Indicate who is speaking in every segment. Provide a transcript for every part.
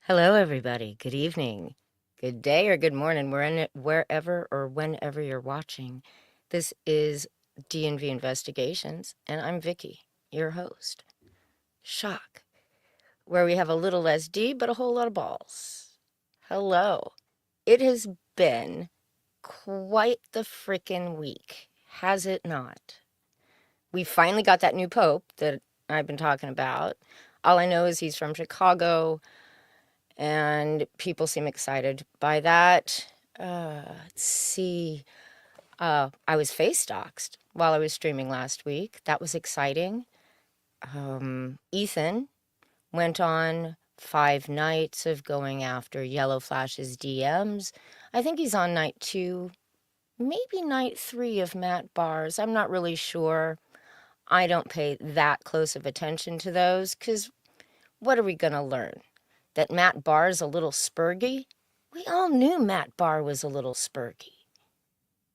Speaker 1: Hello, everybody. Good evening, good day, or good morning, wherever or whenever you're watching. This is D&V Investigations, and I'm Vicky, your host. Shock, where we have a little less D, but a whole lot of balls. Hello. It has been quite the frickin' week, has it not? We finally got that new pope that I've been talking about. All I know is he's from Chicago, and people seem excited by that. Let's see. I was face doxed while I was streaming last week. That was exciting. Ethan went on 5 nights of going after YellowFlash's DMs. I think he's on night 2, maybe night 3 of Matt Barr's. I'm not really sure. I don't pay that close of attention to those, because what are we going to learn? That Matt Barr's a little spurgy? We all knew Matt Barr was a little spurgy,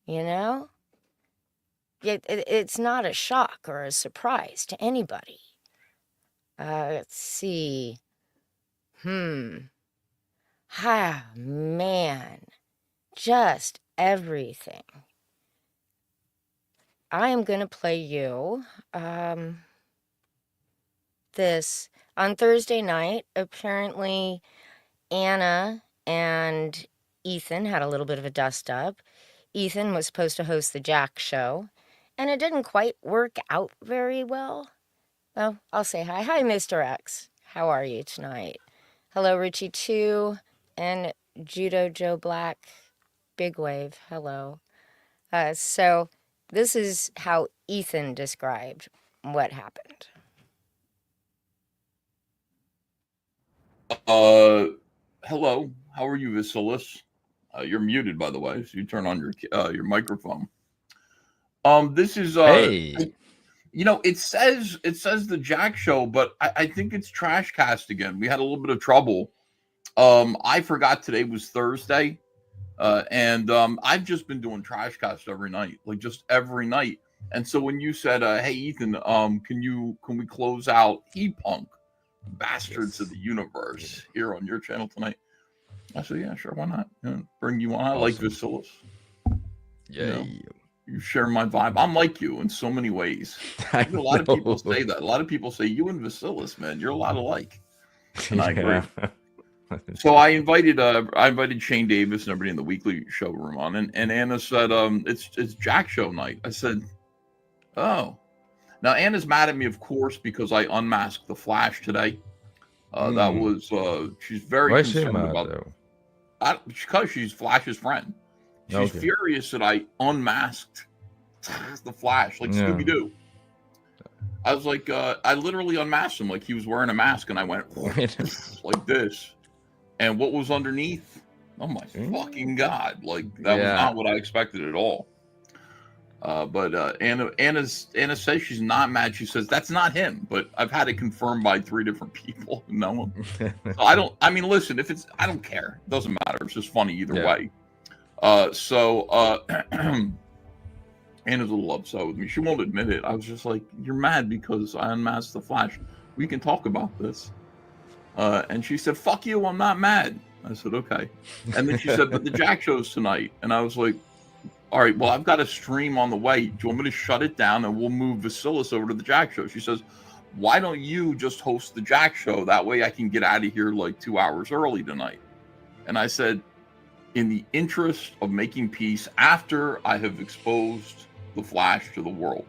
Speaker 1: you know? It's not a shock or a surprise to anybody. Let's see. Man. Just everything. I am going to play you this. On Thursday night, apparently Anna and Ethan had a little bit of a dust-up. Ethan was supposed to host the Jack show, and it didn't quite work out very well. Well, I'll say hi. Hi, Mr. X. How are you tonight? Hello, Richie 2 and Judo Joe Black. Big Wave. Hello. So this is how Ethan described what happened.
Speaker 2: Hello. How are you, Visilis? You're muted, by the way, so you turn on your microphone. This is
Speaker 3: Hey.
Speaker 2: it says the Jack show, but I think it's Trashcast again. We had a little bit of trouble. I forgot today was Thursday, and I've just been doing Trashcast every night, like just every night. And so when you said, "Hey, Ethan, can we close out Punk, Bastards of the Universe, here on your channel tonight?" I said, "Yeah, sure, why not? Bring you on. I like Visilis.
Speaker 3: Yeah,
Speaker 2: you share my vibe. I'm like you in so many ways." A lot of people say that. A lot of people say, "You and Visilis, man, you're a lot alike." And I agree. So I invited Shane Davis and everybody in the weekly show room on, and Anna said, it's Jack show night. I said, "Oh." Now Anna's mad at me, of course, because I unmasked the Flash today. That was she's very concerned about that because she's Flash's friend. She's furious that I unmasked the Flash, like Scooby Doo. I was like, I literally unmasked him like he was wearing a mask, and I went like this. And what was underneath? Oh my fucking god! Like that was not what I expected at all. But Anna says she's not mad. She says that's not him. But I've had it confirmed by 3 different people. No, so I mean, listen. If it's, I don't care. It doesn't matter. It's just funny either way. Anna's a little upset with me. She won't admit it. I was just like, "You're mad because I unmasked the Flash. We can talk about this." And she said, "Fuck you. I'm not mad." I said, "Okay." And then she said, "But the Jack show's tonight." And I was like, "All right, well, I've got a stream on the way. Do you want me to shut it down and we'll move Visilis over to the Jack show?" She says, "Why don't you just host the Jack show? That way I can get out of here like 2 hours early tonight." And I said, in the interest of making peace after I have exposed the Flash to the world,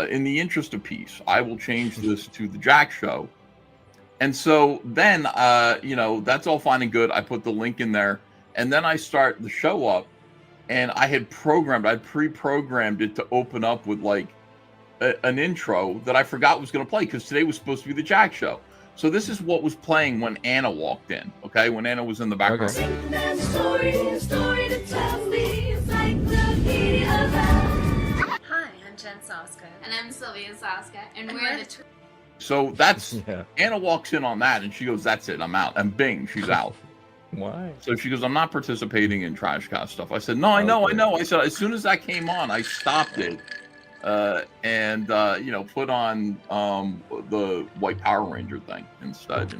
Speaker 2: in the interest of peace, I will change this to the Jack show. And so then, that's all fine and good. I put the link in there, and then I start the show up. And I pre-programmed it to open up with like an intro that I forgot was going to play because today was supposed to be the Jack show. So this is what was playing when Anna walked in. Okay, when Anna was in the background.
Speaker 4: Hi, I'm Jen Saska. And I'm Sylvia Saska. And we're the
Speaker 2: So that's Anna walks in on that, and she goes, "That's it, I'm out." And bing, she's out.
Speaker 3: Why?
Speaker 2: So she goes, "I'm not participating in Trashcast stuff." I said, "No, I know. I said, as soon as that came on, I stopped it, and put on the White Power Ranger thing instead.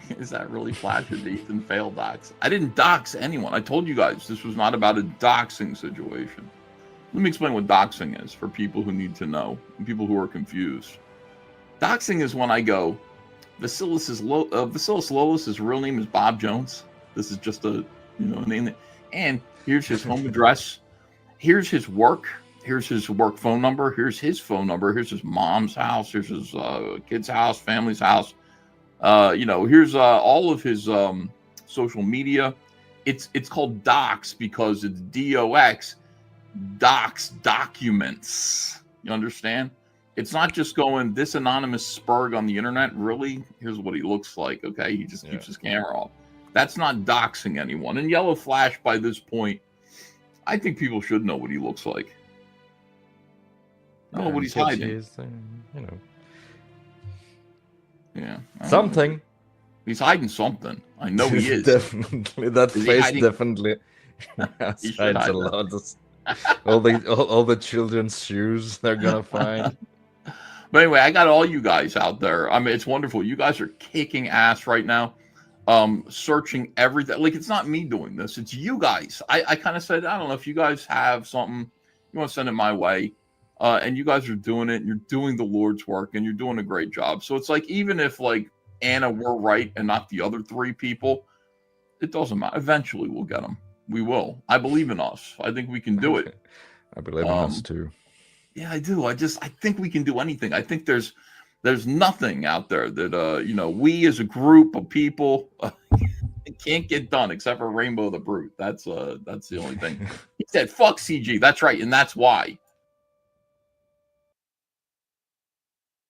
Speaker 2: Is that really flash or Ethan failed dox? I didn't dox anyone. I told you guys this was not about a doxing situation. Let me explain what doxing is for people who need to know, and people who are confused. Doxing is when I go, Visilis Lolus's real name is Bob Jones. This is just a name. And here's his home address. Here's his work. Here's his work phone number. Here's his phone number. Here's his mom's house. Here's his kid's house, family's house. Here's all of his social media. It's called Dox because it's DOX. Dox documents. You understand? It's not just going, this anonymous spurg on the internet. Really? Here's what he looks like. Okay, he just keeps his camera off. That's not doxing anyone. And YellowFlash, by this point, I think people should know what he looks like. What he's hiding. Yeah.
Speaker 3: Something.
Speaker 2: He's hiding something. I know he is.
Speaker 3: Definitely. That face definitely hides a lot. All the children's shoes they're gonna find.
Speaker 2: But anyway, I got all you guys out there. I mean, it's wonderful. You guys are kicking ass right now. Searching everything. Like, it's not me doing this. It's you guys. I kind of said, I don't know if you guys have something, you want to send it my way. And you guys are doing it, and you're doing the Lord's work, and you're doing a great job. So it's like, even if like Anna were right and not the other three people, it doesn't matter. Eventually we'll get them. We will. I believe in us. I think we can do it.
Speaker 3: I believe in us too.
Speaker 2: Yeah, I do. I think we can do anything. I think there's nothing out there that we as a group of people can't get done except for Rainbow the Brute. That's the only thing. He said, "Fuck CG." That's right, and that's why.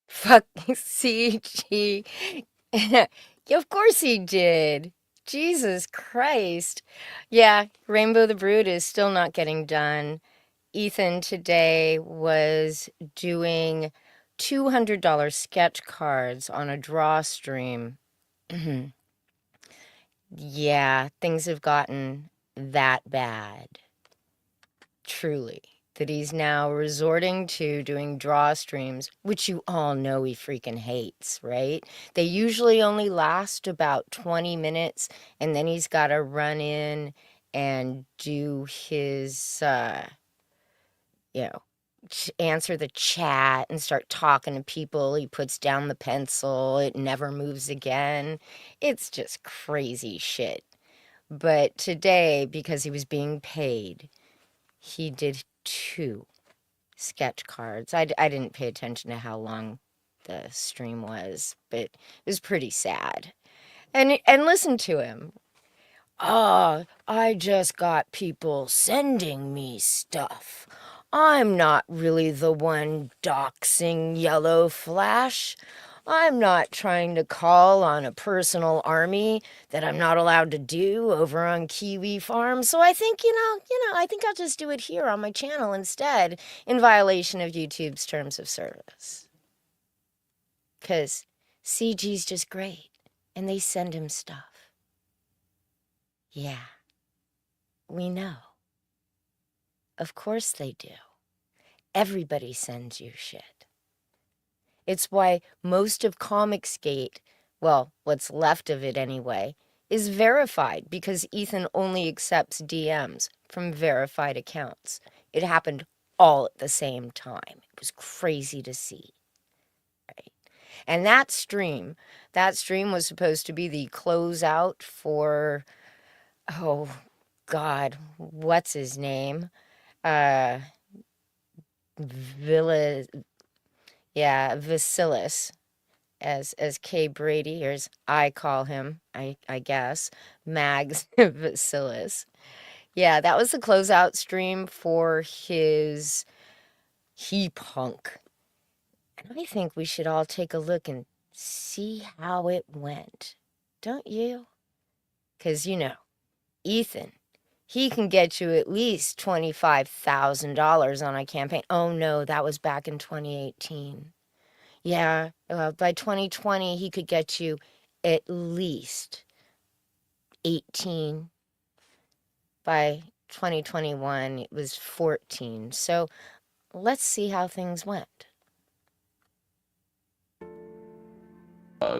Speaker 1: Fuck CG. Of course he did. Jesus Christ. Yeah, Rainbow the Brood is still not getting done. Ethan today was doing $200 sketch cards on a draw stream. Yeah, things have gotten that bad. Truly. That he's now resorting to doing draw streams, which you all know he freaking hates, right? They usually only last about 20 minutes, and then he's got to run in and do his, answer the chat and start talking to people. He puts down the pencil, it never moves again. It's just crazy shit. But today, because he was being paid, he did 2 sketch cards. I didn't pay attention to how long the stream was, but it was pretty sad. And listen to him. I just got people sending me stuff. I'm not really the one doxing YellowFlash. I'm not trying to call on a personal army that I'm not allowed to do over on Kiwi Farm. So I think, I think I'll just do it here on my channel instead, in violation of YouTube's terms of service. 'Cause CG's just great, and they send him stuff. Yeah, we know. Of course they do. Everybody sends you shit. It's why most of Comicsgate, well, what's left of it anyway, is verified, because Ethan only accepts DMs from verified accounts. It happened all at the same time. It was crazy to see. Right? And that stream was supposed to be the closeout for, oh God, what's his name? Visilis, as Kay Brady, or as I call him, I guess, Mags Visilis. Yeah, that was the closeout stream for his He Punk. And I think we should all take a look and see how it went. Don't you? 'Cause Ethan, he can get you at least $25,000 on a campaign. Oh no, that was back in 2018. Yeah, by 2020, he could get you at least 18. By 2021, it was 14. So let's see how things went.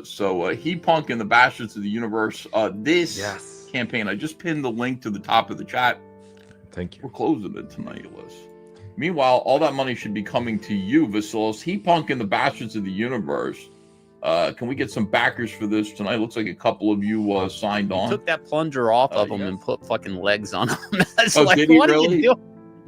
Speaker 2: So He Punk and the Bastards of the Universe. This campaign, I just pinned the link to the top of the chat.
Speaker 3: Thank you.
Speaker 2: We're closing it tonight, Liz. Meanwhile, all that money should be coming to you, Visilis. He Punk and the Bastards of the Universe. Can we get some backers for this tonight? Looks like a couple of you signed on.
Speaker 5: Took that plunger off of them and put fucking legs on them.
Speaker 2: Oh, like, did he
Speaker 5: what
Speaker 2: really?
Speaker 5: Are you doing?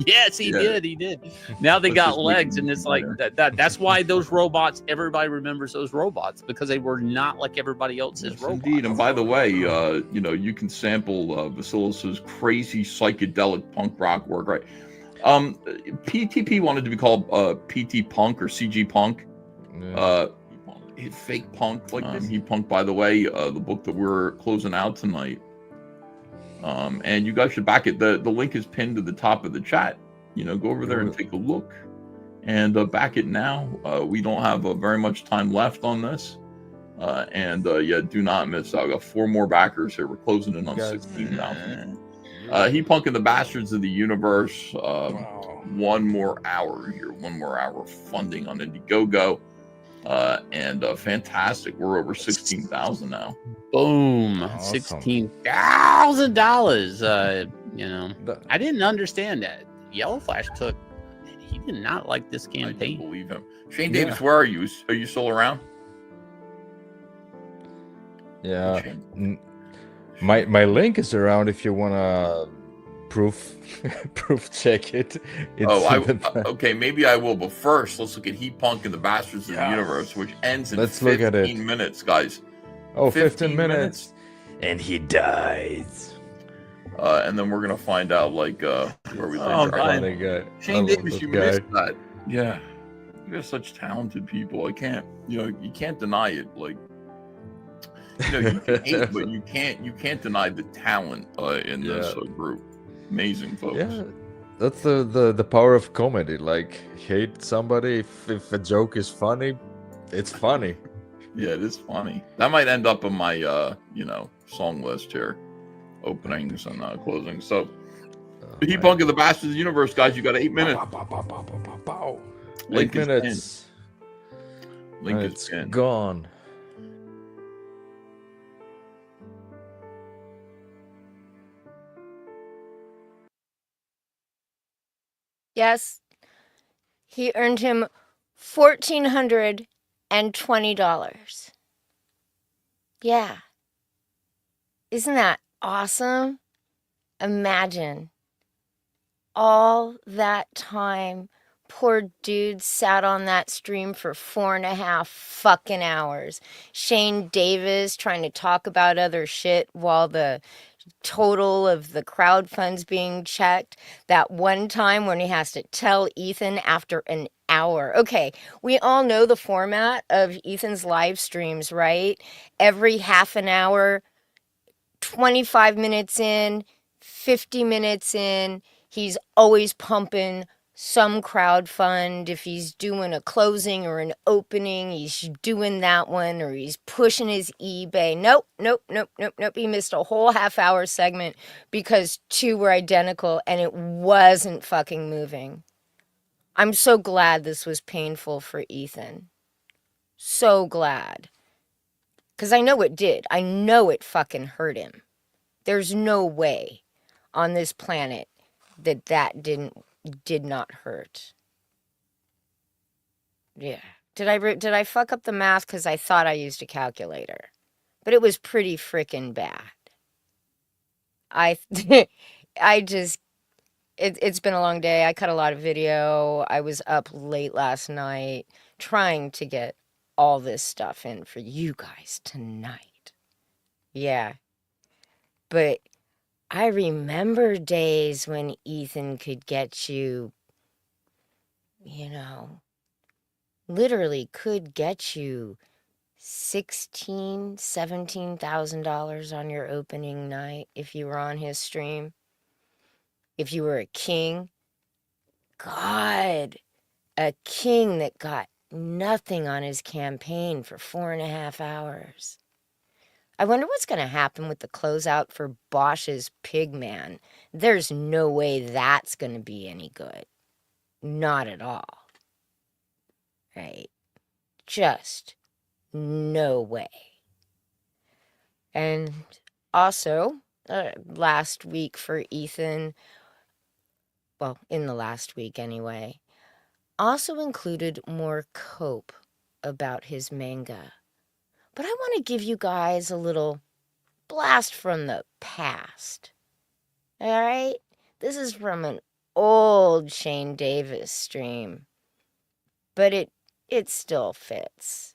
Speaker 5: Yes, he did. He did. Now they got legs, and it's like that's why those robots. Everybody remembers those robots because they were not like everybody else's robots.
Speaker 2: Indeed. And by the way, you can sample Vasilis's crazy psychedelic punk rock work, right? PTP wanted to be called PT Punk or CG Punk. Fake punk, like He Punk, by the way, the book that we're closing out tonight. And you guys should back it. The link is pinned to the top of the chat. Go over there and take a look and back it now. We don't have very much time left on this. Do not miss out. I got 4 more backers here. We're closing in on 16,000. He Punk and the Bastards of the Universe. One more hour here. 1 more hour of funding on Indiegogo. Fantastic. We're over 16,000 now.
Speaker 5: Boom.
Speaker 3: Awesome.
Speaker 5: $16,000. I didn't understand that. YellowFlash he did not like this campaign.
Speaker 2: I didn't believe him. Shane Davis, where are you? Are you still around?
Speaker 3: Yeah. My link is around if you wanna proof check it.
Speaker 2: Okay, maybe I will, but first let's look at He Punk and the Bastards of the Universe, which ends in 15 minutes, guys.
Speaker 3: 15 minutes. And he dies.
Speaker 2: And then we're gonna find out where we think Shane Davis, you missed that. Yeah. You guys are such talented people. I can't you can't deny it. Like you can hate, but you can't deny the talent in this group. Amazing folks.
Speaker 3: Yeah, that's the power of comedy. Like, hate somebody if a joke is funny, it's funny.
Speaker 2: Yeah, it is funny. That might end up on my song list here, openings and closings. So, He Punk of the Bastards of the Universe, guys. You got 8 minutes.
Speaker 3: 8 minutes.
Speaker 2: Link
Speaker 3: is
Speaker 2: in.
Speaker 3: Gone.
Speaker 1: Yes, he earned him $1,420. Yeah. Isn't that awesome? Imagine all that time poor dude sat on that stream for 4.5 fucking hours. Shane Davis trying to talk about other shit while the total of the crowd funds being checked. That one time when he has to tell Ethan after an hour. Okay, we all know the format of Ethan's live streams, right? Every half an hour, 25 minutes in, 50 minutes in, he's always pumping some crowd fund. If he's doing a closing or an opening, he's doing that one, or he's pushing his eBay. Nope. He missed a whole half-hour segment because 2 were identical and it wasn't fucking moving. I'm so glad this was painful for Ethan. So glad. Because I know it did. I know it fucking hurt him. There's no way on this planet that did not hurt. Yeah. Did I fuck up the math? Because I thought I used a calculator. But it was pretty freaking bad. It's been a long day. I cut a lot of video. I was up late last night trying to get all this stuff in for you guys tonight. Yeah. But I remember days when Ethan could get you, literally could get you $17,000 on your opening night if you were on his stream. If you were a king. God, a king that got nothing on his campaign for 4.5 hours. I wonder what's going to happen with the closeout for Bosch's Pigman. There's no way that's going to be any good. Not at all. Right? Just No way. And also, last week for Ethan, well, in the last week anyway, also included more cope about his manga. But I want to give you guys a little blast from the past. All right? This is from an old Shane Davis stream, but it still fits.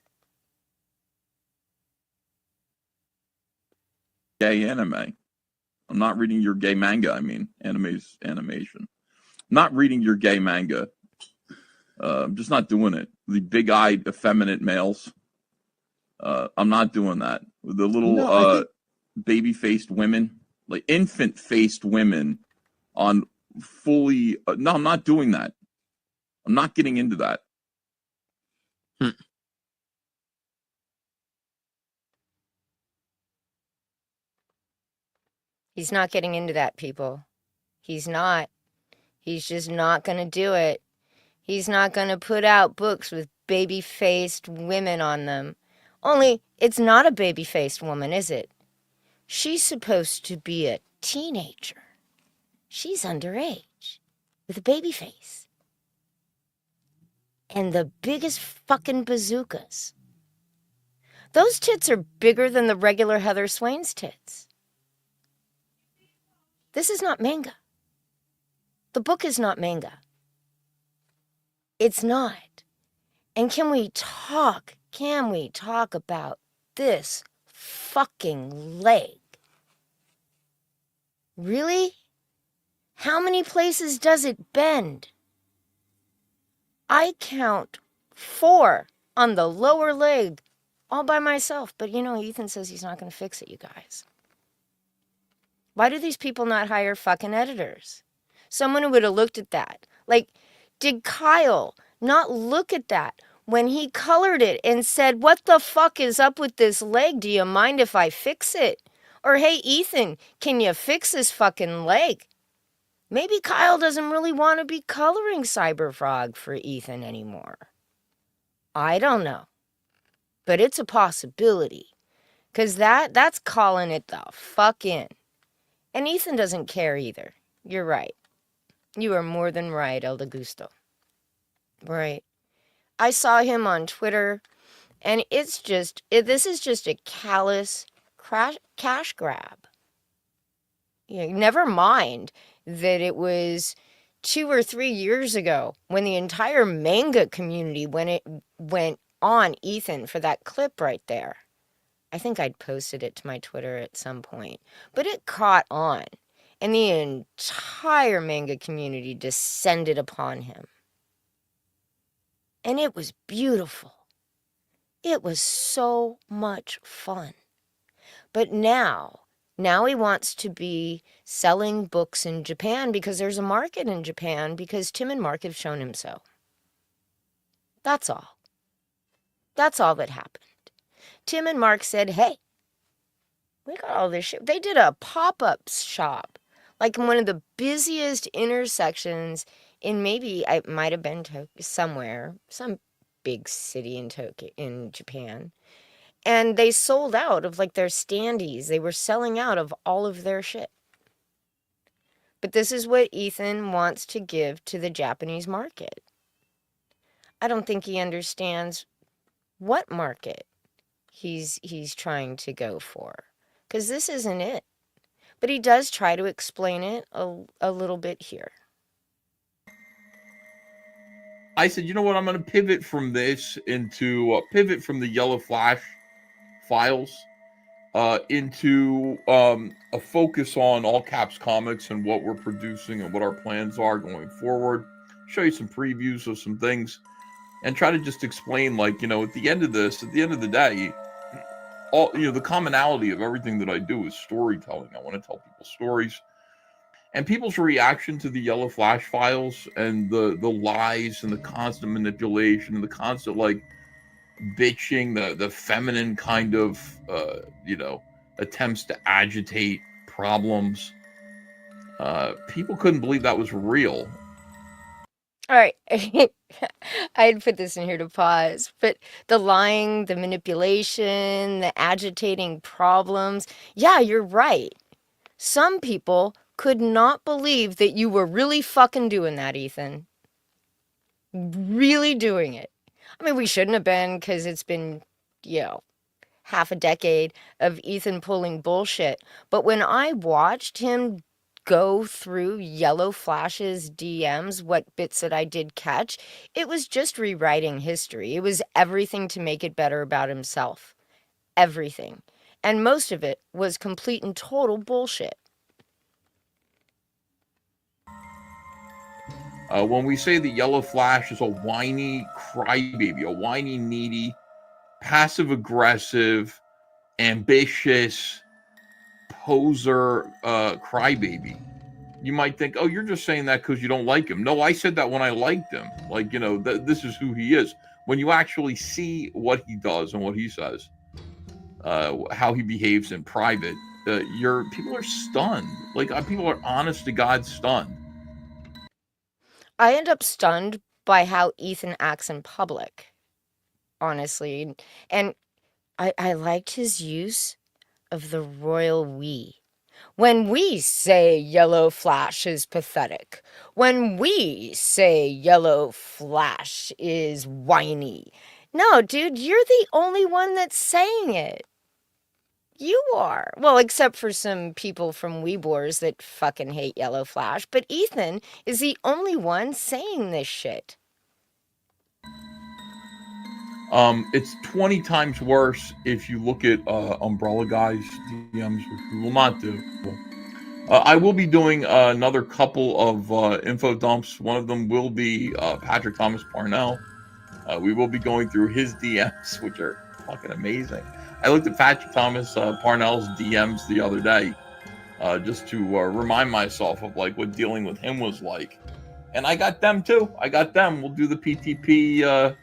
Speaker 2: Gay anime. I'm not reading your gay manga. I mean, anime's animation. I'm not reading your gay manga. I'm just not doing it. The big-eyed, effeminate males. I'm not doing that. The little baby-faced women, like infant-faced women on fully... no, I'm not doing that. I'm not getting into that.
Speaker 1: He's not getting into that, people. He's not. He's just not going to do it. He's not going to put out books with baby-faced women on them. Only, it's not a baby-faced woman, is it? She's supposed to be a teenager. She's underage, with a baby face. And the biggest fucking bazookas. Those tits are bigger than the regular Heather Swain's tits. This is not manga. The book is not manga. It's not. And can we talk about this fucking leg? Really? How many places does it bend? I count 4 on the lower leg all by myself. But Ethan says he's not going to fix it, you guys. Why do these people not hire fucking editors? Someone who would have looked at that. Like, did Kyle not look at that when he colored it and said, what the fuck is up with this leg? Do you mind if I fix it? Or, hey, Ethan, can you fix this fucking leg? Maybe Kyle doesn't really want to be coloring Cyberfrog for Ethan anymore. I don't know. But it's a possibility. Because that's calling it the fuck in. And Ethan doesn't care either. You're right. You are more than right, El Gusto. Right. I saw him on Twitter, and this is just a callous cash grab. Never mind that it was 2 or 3 years ago when the entire manga community went on Ethan for that clip right there. I think I'd posted it to my Twitter at some point, but it caught on, and the entire manga community descended upon him. And it was beautiful. It was so much fun. But now he wants to be selling books in Japan because there's a market in Japan because Tim and Mark have shown him so. That's all. That's all that happened. Tim and Mark said, hey, we got all this shit. They did a pop-up shop, like in one of the busiest intersections in maybe, it might have been somewhere, some big city in Japan. And they sold out of like their standees. They were selling out of all of their shit. But this is what Ethan wants to give to the Japanese market. I don't think he understands what market he's trying to go for, because this isn't it. But he does try to explain it a little bit here.
Speaker 2: I said, you know what? I'm going to pivot from this into pivot from the YellowFlash files into a focus on All Caps Comics and what we're producing and what our plans are going forward. Show you some previews of some things and try to just explain, like, at the end of the day, all the commonality of everything that I do is storytelling. I want to tell people stories. And people's reaction to the YellowFlash files and the lies and the constant manipulation and the constant, like, bitching, the feminine kind of, attempts to agitate problems. People couldn't believe that was real.
Speaker 1: All right. I had put this in here to pause, but the lying, the manipulation, the agitating problems. Yeah, you're right. Some people could not believe that you were really fucking doing that, Ethan. Really doing it. I mean, we shouldn't have been, because it's been, half a decade of Ethan pulling bullshit. But when I watched him go through YellowFlash's DMs, what bits that I did catch, it was just rewriting history. It was everything to make it better about himself. Everything. And most of it was complete and total bullshit.
Speaker 2: When we say that YellowFlash is a whiny crybaby, a whiny, needy, passive-aggressive, ambitious, poser crybaby, you might think, oh, you're just saying that because you don't like him. No, I said that when I liked him. Like, this is who he is. When you actually see what he does and what he says, how he behaves in private, people are stunned. Like, people are honest to God stunned.
Speaker 1: I end up stunned by how Ethan acts in public, honestly. And I liked his use of the royal we. When we say YellowFlash is pathetic, when we say YellowFlash is whiny. No, dude, you're the only one that's saying it. You are. Well, except for some people from Weebors that fucking hate YellowFlash, but Ethan is the only one saying this shit.
Speaker 2: It's 20 times worse if you look at Umbrella Guy's DMs, which we will not do. I will be doing another couple of info dumps. One of them will be Patrick Thomas Parnell. We will be going through his DMs, which are fucking amazing. I looked at Patrick Thomas Parnell's DMs the other day just to remind myself of like what dealing with him was like. And I got them too. I got them. We'll do the PTP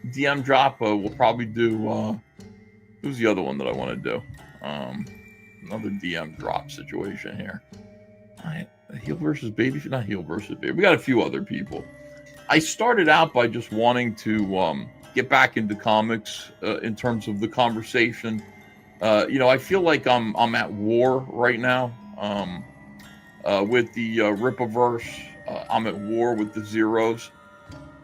Speaker 2: DM drop. We'll probably do who's the other one that I want to do? Another DM drop situation here. Heel versus baby, not heel versus baby. We got a few other people. I started out by just wanting to get back into comics in terms of the conversation. I feel like I'm at war right now with the Rippaverse. I'm at war with the Zeros.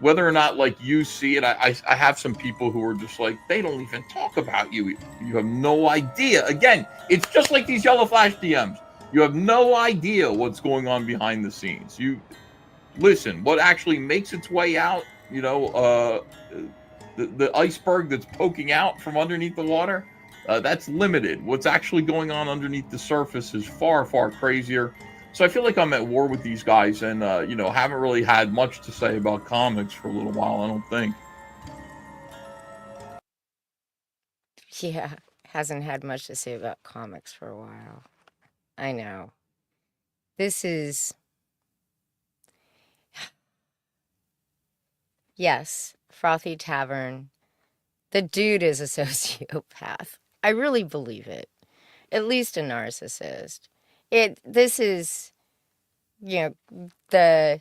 Speaker 2: Whether or not like you see it, I have some people who are just like, they don't even talk about you. You have no idea. Again, it's just like these YellowFlash DMs. You have no idea what's going on behind the scenes. You listen, what actually makes its way out, the iceberg that's poking out from underneath the water, that's limited. What's actually going on underneath the surface is far, far crazier. So I feel like I'm at war with these guys and, haven't really had much to say about comics for a little while, I don't think.
Speaker 1: Yeah, hasn't had much to say about comics for a while. I know. This is... Yes, Frothy Tavern. The dude is a sociopath. I really believe it. At least a narcissist. This is, the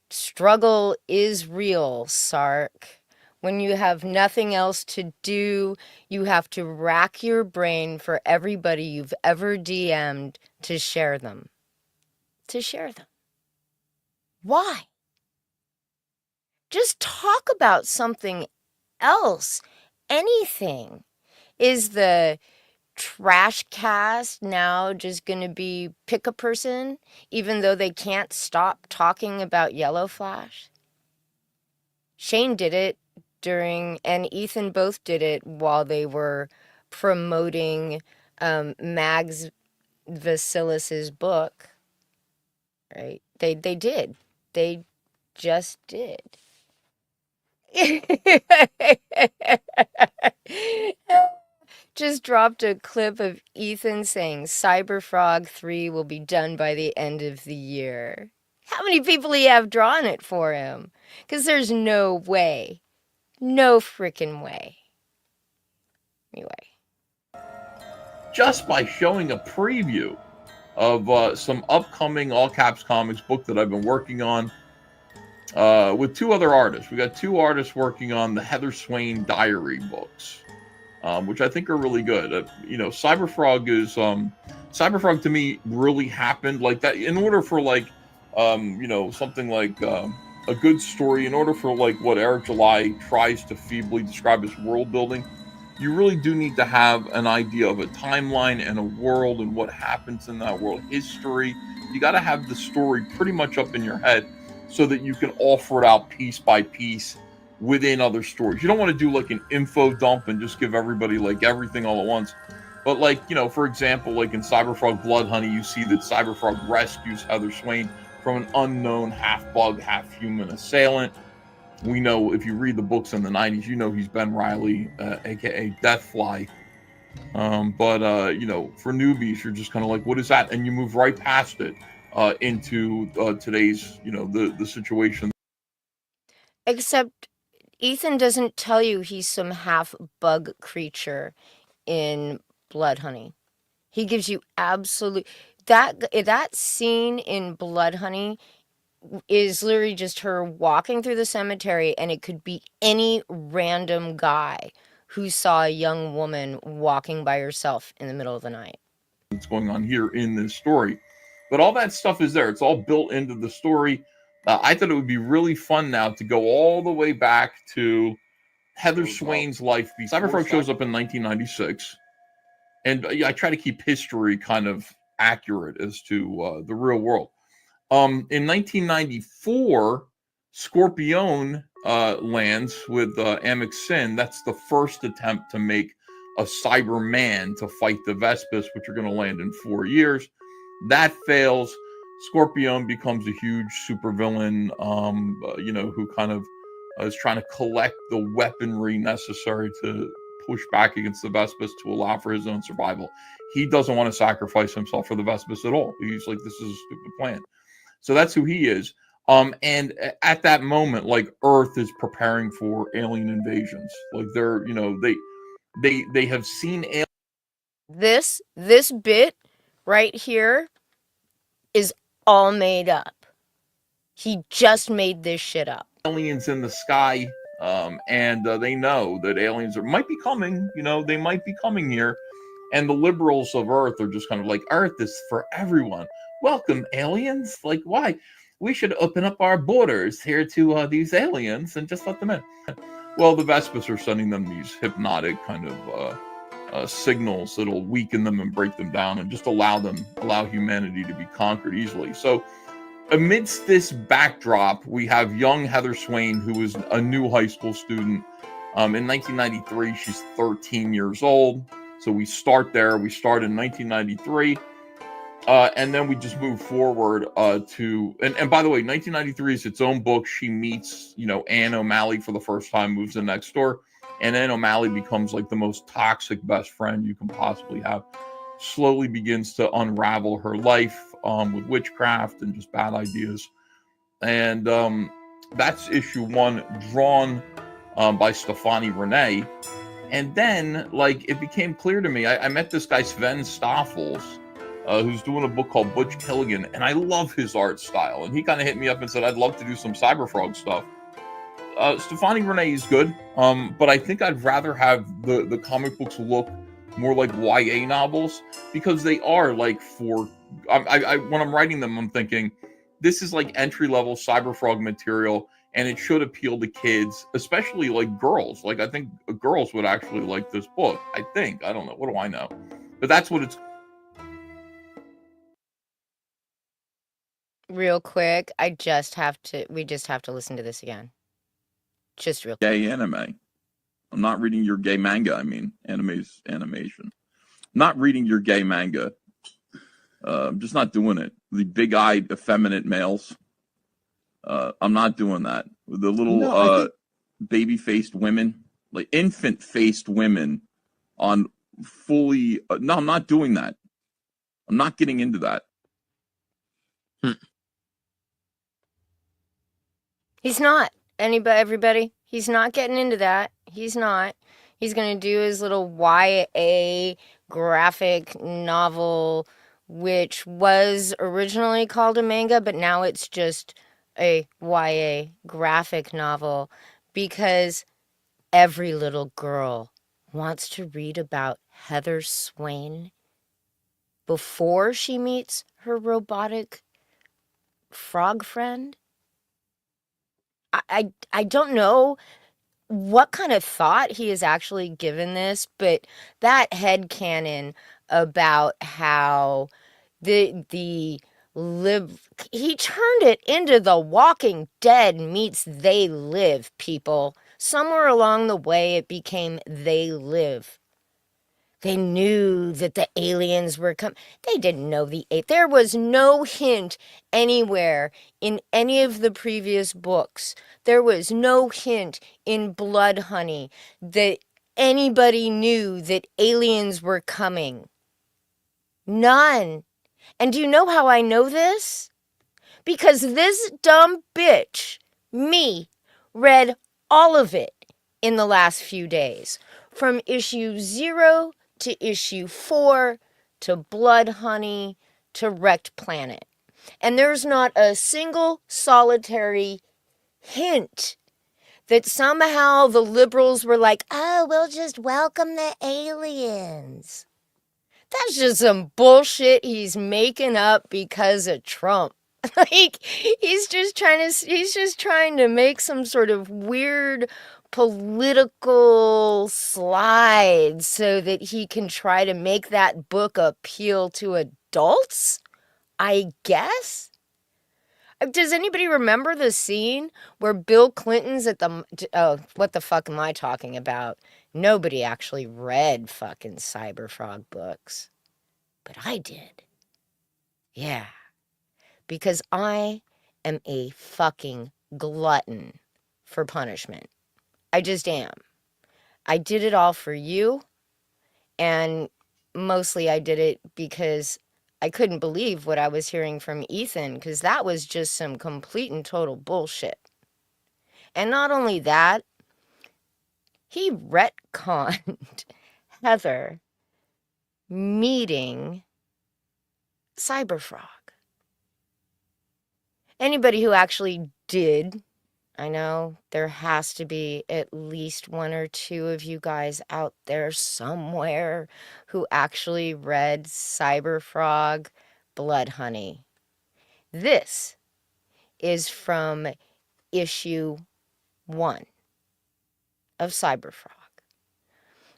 Speaker 1: struggle is real, Sark. When you have nothing else to do, you have to rack your brain for everybody you've ever DM'd to share them. Why? Just talk about something else. Anything. Is the trash cast now just going to be pick a person, even though they can't stop talking about YellowFlash? Shane did it and Ethan both did it while they were promoting Mags Visilis's book. Right? They did. They just did. Just dropped a clip of Ethan saying Cyberfrog 3 will be done by the end of the year. How many people do you have drawing it for him? Because there's no way. No freaking way. Anyway.
Speaker 2: Just by showing a preview of some upcoming all caps comics book that I've been working on, with two other artists. We got two artists working on the Heather Swain diary books, which I think are really good. Cyberfrog is Cyberfrog to me really happened like that. In order for something like a good story, in order for like what Eric July tries to feebly describe as world building, you really do need to have an idea of a timeline and a world and what happens in that world, history. You got to have the story pretty much up in your head so that you can offer it out piece by piece within other stories. You don't want to do like an info dump and just give everybody like everything all at once. But for example, like in Cyberfrog Blood Honey, you see that Cyberfrog rescues Heather Swain from an unknown half bug, half human assailant. We know if you read the books in the 90s, you know he's Ben Reilly, aka Deathfly. But for newbies, you're just kind of like, what is that? And you move right past it into today's, the situation.
Speaker 1: Except Ethan doesn't tell you he's some half bug creature in Blood Honey. He gives you absolute that scene in Blood Honey is literally just her walking through the cemetery, and it could be any random guy who saw a young woman walking by herself in the middle of the night.
Speaker 2: What's going on here in this story, but all that stuff is there. It's all built into the story. I thought it would be really fun now to go all the way back to Heather Swain's life. Cyberfrog shows up in 1996, and I try to keep history kind of accurate as to the real world. In 1994, Scorpion lands with Amix Sin. That's the first attempt to make a Cyberman to fight the Vespis, which are going to land in 4 years. That fails. Scorpion becomes a huge supervillain, who kind of is trying to collect the weaponry necessary to push back against the Vespis to allow for his own survival. He doesn't want to sacrifice himself for the Vespis at all. He's like, this is a stupid plan. So that's who he is. And at that moment, like Earth is preparing for alien invasions. Like they're, they have seen
Speaker 1: This bit right here is all made up. He just made this shit up.
Speaker 2: Aliens in the sky, and they know that aliens might be coming. They might be coming here, and the liberals of Earth are just kind of like, Earth is for everyone. Welcome, aliens. Like, why? We should open up our borders here to these aliens and just let them in. Well, the Vespis are sending them these hypnotic kind of signals that'll weaken them and break them down and just allow humanity to be conquered easily. So amidst this backdrop, we have young Heather Swain, who is a new high school student. In 1993, she's 13 years old. So we start there. We start in 1993. And then we just move forward to, and by the way, 1993 is its own book. She meets, Anne O'Malley for the first time, moves in next door. And Anne O'Malley becomes like the most toxic best friend you can possibly have. Slowly begins to unravel her life with witchcraft and just bad ideas. And that's issue 1, drawn by Stefani Renee. And then, it became clear to me, I met this guy, Sven Stoffels, who's doing a book called Butch Killigan, and I love his art style. And he kind of hit me up and said, I'd love to do some Cyberfrog stuff. Stefani Renee is good, but I think I'd rather have the comic books look more like YA novels, because they are when I'm writing them, I'm thinking, this is like entry-level Cyberfrog material, and it should appeal to kids, especially like girls. Like, I think girls would actually like this book. I don't know. What do I know? But that's what it's.
Speaker 1: Real quick, we just have to listen to this again. Just real quick.
Speaker 2: Gay anime. I'm not reading your gay manga. I mean, anime's animation. Not reading your gay manga. I'm just not doing it. The big-eyed, effeminate males. I'm not doing that. The little baby-faced women, like infant-faced women on fully... no, I'm not doing that. I'm not getting into that.
Speaker 1: He's not. Everybody, he's not getting into that. He's not. He's going to do his little YA graphic novel, which was originally called a manga, but now it's just a YA graphic novel because every little girl wants to read about Heather Swain before she meets her robotic frog friend. I don't know what kind of thought he has actually given this, but that headcanon about how the he turned it into The Walking Dead meets They Live, people. Somewhere along the way, it became They Live. They knew that the aliens were coming. They didn't know there was no hint anywhere in any of the previous books. There was no hint in Blood Honey that anybody knew that aliens were coming. None. And do you know how I know this? Because this dumb bitch, me, read all of it in the last few days. From issue 0 to issue 4 to Blood Honey to Wrecked Planet. And there's not a single solitary hint that somehow the liberals were like, oh, we'll just welcome the aliens. That's just some bullshit he's making up because of Trump. Like, he's just trying to make some sort of weird political slide so that he can try to make that book appeal to adults, I guess. Does anybody remember the scene where Bill Clinton's at the... Oh, what the fuck am I talking about? Nobody actually read fucking Cyberfrog books. But I did. Yeah. Because I am a fucking glutton for punishment. I just am. I did it all for you. And mostly I did it because I couldn't believe what I was hearing from Ethan, because that was just some complete and total bullshit. And not only that, he retconned Heather meeting Cyberfrog. Anybody who actually did, I know there has to be at least 1 or 2 of you guys out there somewhere who actually read Cyberfrog Blood Honey. This is from issue 1 of Cyberfrog.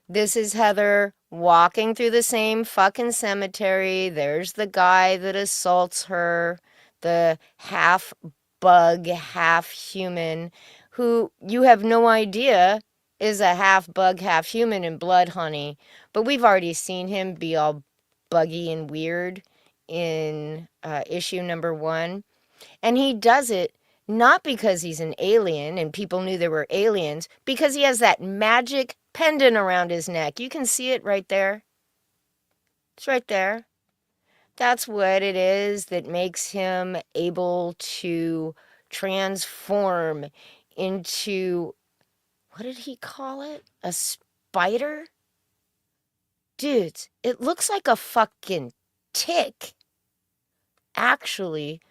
Speaker 1: This is Heather walking through the same fucking cemetery. There's the guy that assaults her, the half bug, half human, who you have no idea is a half bug, half human in Blood Honey. But we've already seen him be all buggy and weird in issue number 1. And he does it not because he's an alien and people knew there were aliens, because he has that magic pendant around his neck. You can see it right there. It's right there. That's what it is that makes him able to transform into, what did he call it? A spider? Dudes, it looks like a fucking tick. Actually,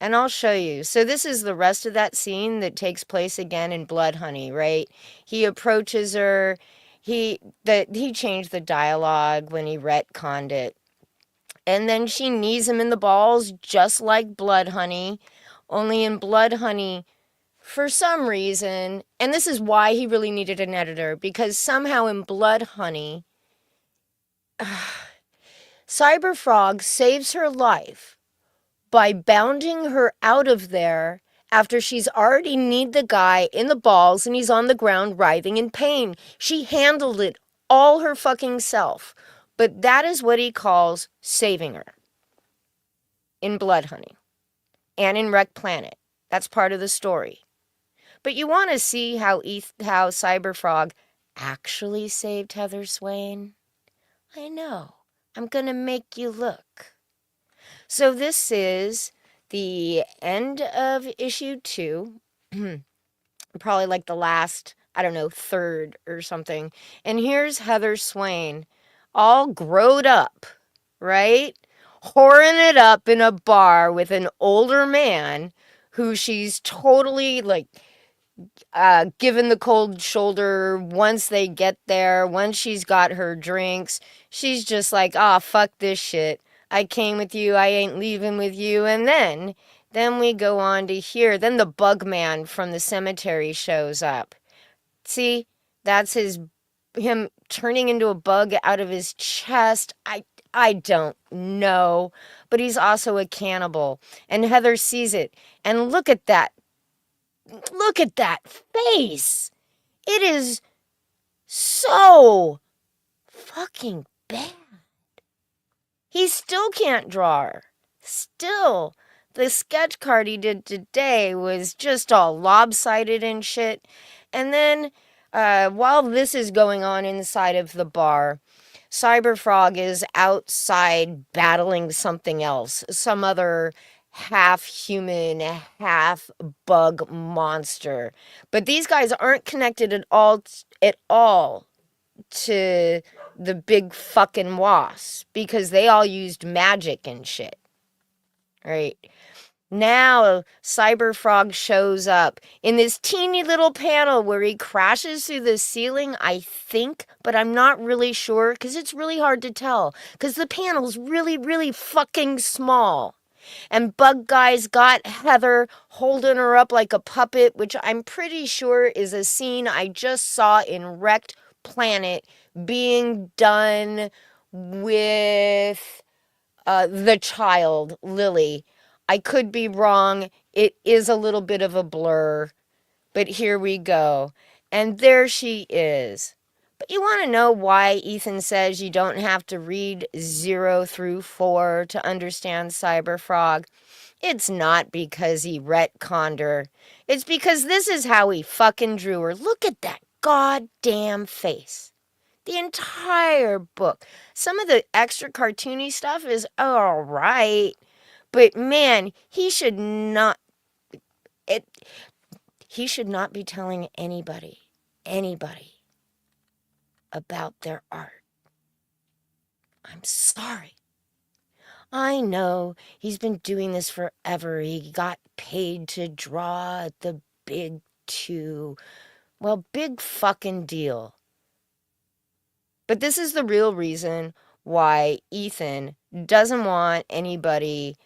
Speaker 1: and I'll show you. So this is the rest of that scene that takes place again in Blood Honey, right? He approaches her. He changed the dialogue when he retconned it. And then she knees him in the balls just like Blood Honey. Only in Blood Honey, for some reason, and this is why he really needed an editor, because somehow in Blood Honey, Cyberfrog saves her life by bounding her out of there after she's already kneed the guy in the balls and he's on the ground writhing in pain. She handled it all her fucking self. But that is what he calls saving her in Blood Honey and in Wrecked Planet. That's part of the story. But you want to see how Cyberfrog actually saved Heather Swain? I know. I'm going to make you look. So this is the end of issue 2, probably like the last, I don't know, third or something. And here's Heather Swain, all growed up, right? Whoring it up in a bar with an older man who she's totally like given the cold shoulder once they get there. Once she's got her drinks, she's just like, "Ah, fuck this shit. I came with you, I ain't leaving with you." And then we go on to here. Then the bug man from the cemetery shows up. See, that's him turning into a bug out of his chest. I don't know, but he's also a cannibal. And Heather sees it. And look at that. Look at that face. It is so fucking bad. He still can't draw her. Still. The sketch card he did today was just all lopsided and shit. And then, while this is going on inside of the bar, Cyberfrog is outside battling something else. Some other half-human, half-bug monster. But these guys aren't connected at all to the big fucking wasp, because they all used magic and shit. Right? Now, Cyberfrog shows up in this teeny little panel where he crashes through the ceiling, I think, but I'm not really sure because it's really hard to tell because the panel's really, really fucking small. And Bug Guy's got Heather holding her up like a puppet, which I'm pretty sure is a scene I just saw in Wrecked Planet being done with the child, Lily. I could be wrong. It is a little bit of a blur, but here we go. And there she is. But you want to know why Ethan says you don't have to read 0 through 4 to understand Cyberfrog? It's not because he retconned her. It's because this is how he fucking drew her. Look at that goddamn face. The entire book. Some of the extra cartoony stuff is all right. But man, he should not be telling anybody about their art. I'm sorry. I know he's been doing this forever. He got paid to draw at the big 2. Well, big fucking deal. But this is the real reason why Ethan doesn't want anybody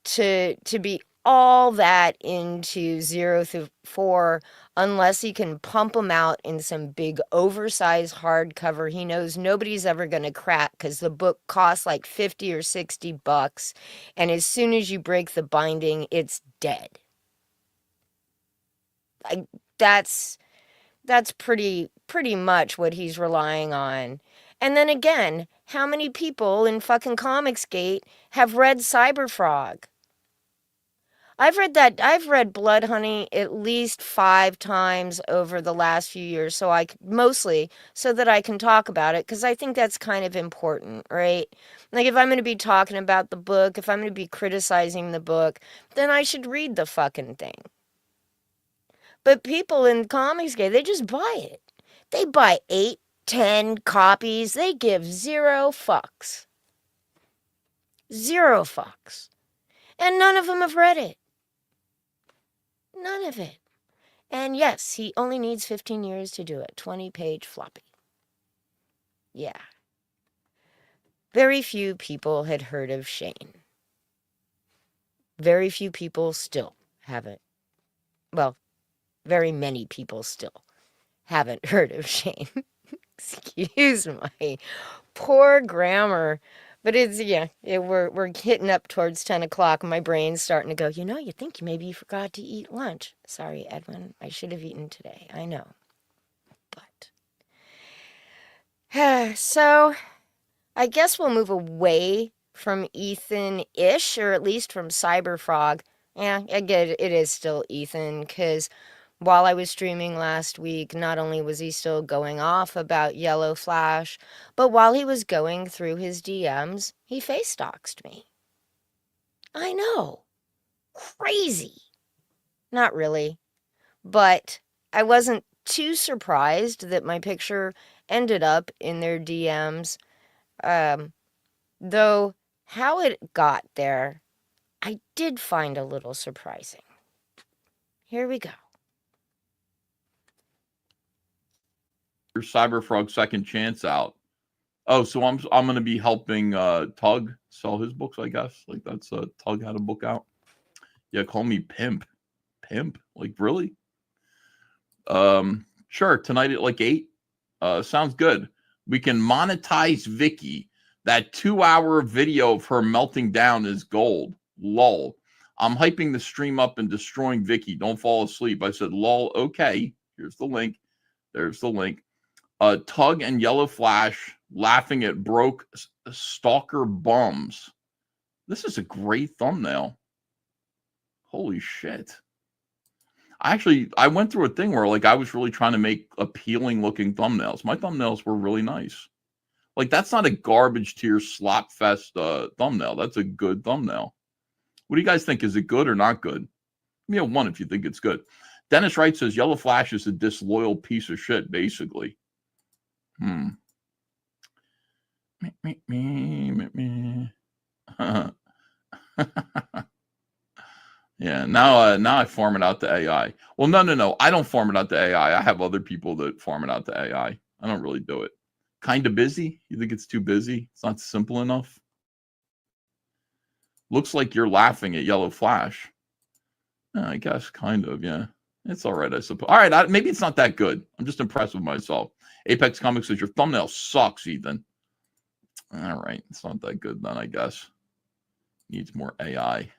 Speaker 1: to be all that into 0 through 4 unless he can pump them out in some big oversized hardcover he knows nobody's ever going to crack because the book costs like $50 or $60, and as soon as you break the binding, it's dead. That's pretty much what he's relying on. And then again, how many people in fucking Comicsgate have read Cyberfrog? I've read Blood Honey at least 5 times over the last few years, mostly so that I can talk about it, because I think that's kind of important, right? Like, if I'm going to be talking about the book, if I'm going to be criticizing the book, then I should read the fucking thing. But people in Comicsgate, they just buy it. They buy 8, 10 copies. They give 0 fucks. 0 fucks. And none of them have read it. None of it. And yes, he only needs 15 years to do it. 20-page floppy. Yeah. Very few people had heard of Shane. Very few people still haven't. Well, very many people still haven't heard of Shane. Excuse my poor grammar. But we're hitting up towards 10 o'clock. My brain's starting to go, you think maybe you forgot to eat lunch. Sorry, Edwin. I should have eaten today. I know. But. So, I guess we'll move away from Ethan-ish, or at least from Cyberfrog. Yeah, I get it. It is still Ethan, because while I was streaming last week, not only was he still going off about YellowFlash, but while he was going through his DMs, he face doxed me. I know. Crazy. Not really. But I wasn't too surprised that my picture ended up in their DMs. Though how it got there, I did find a little surprising. Here we go.
Speaker 2: Your Cyberfrog Second Chance out. Oh, so I'm going to be helping Tug sell his books, I guess. Like that's Tug had a book out. Yeah, call me pimp. Pimp? Like really? Sure. Tonight at like 8. Sounds good. We can monetize Vicky. That 2-hour video of her melting down is gold. Lol. I'm hyping the stream up and destroying Vicky. Don't fall asleep. I said, lol. Okay. Here's the link. There's the link. Tug and YellowFlash laughing at broke stalker bums. This is a great thumbnail. Holy shit. I went through a thing where like I was really trying to make appealing looking thumbnails. My thumbnails were really nice. Like that's not a garbage tier slop fest thumbnail. That's a good thumbnail. What do you guys think? Is it good or not good? Give me a 1 if you think it's good. Dennis Wright says YellowFlash is a disloyal piece of shit, basically. Yeah, now I farm it out to AI. Well, no. I don't farm it out to AI. I have other people that farm it out to AI. I don't really do it. Kind of busy? You think it's too busy? It's not simple enough? Looks like you're laughing at YellowFlash. I guess kind of, yeah. It's all right, I suppose. All right, maybe it's not that good. I'm just impressed with myself. Apex Comics says your thumbnail sucks, Ethan. All right, it's not that good then, I guess. Needs more AI.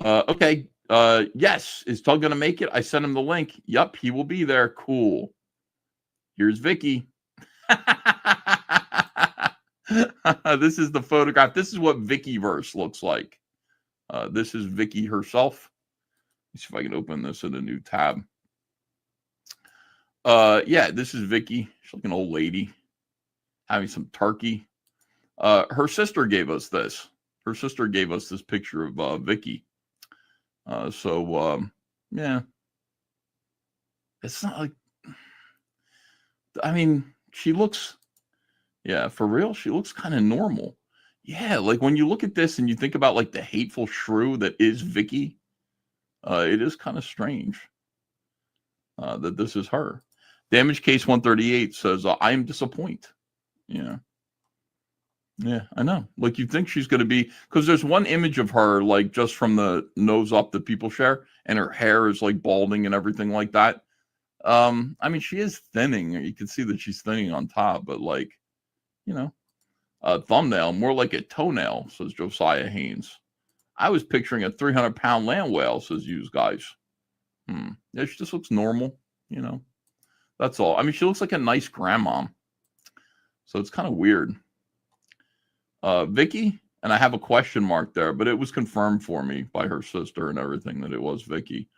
Speaker 2: Okay. Yes. Is Tug going to make it? I sent him the link. Yep, he will be there. Cool. Here's Vicky. This is the photograph. This is what Vickyverse looks like. This is Vicky herself. Let's see if I can open this in a new tab. Yeah, this is Vicky. She's like an old lady having some turkey. Her sister gave us this. Her sister gave us this picture of Vicky. Yeah. It's not like, I mean, she looks, yeah, for real, she looks kind of normal. Yeah, like when you look at this and you think about like the hateful shrew that is Vicky, it is kind of strange that this is her. Damage Case 138 says, I am disappointed. Yeah. Yeah, I know. Like you think she's going to be, because there's one image of her, like just from the nose up that people share, and her hair is like balding and everything like that. I mean, she is thinning. You can see that she's thinning on top, but like, you know, thumbnail, more like a toenail, says Josiah Haynes. I was picturing a 300-pound land whale, says you guys. Yeah, she just looks normal, you know. That's all. I mean, she looks like a nice grandma. So it's kind of weird. Vicky, and I have a question mark there, but it was confirmed for me by her sister and everything that it was Vicky.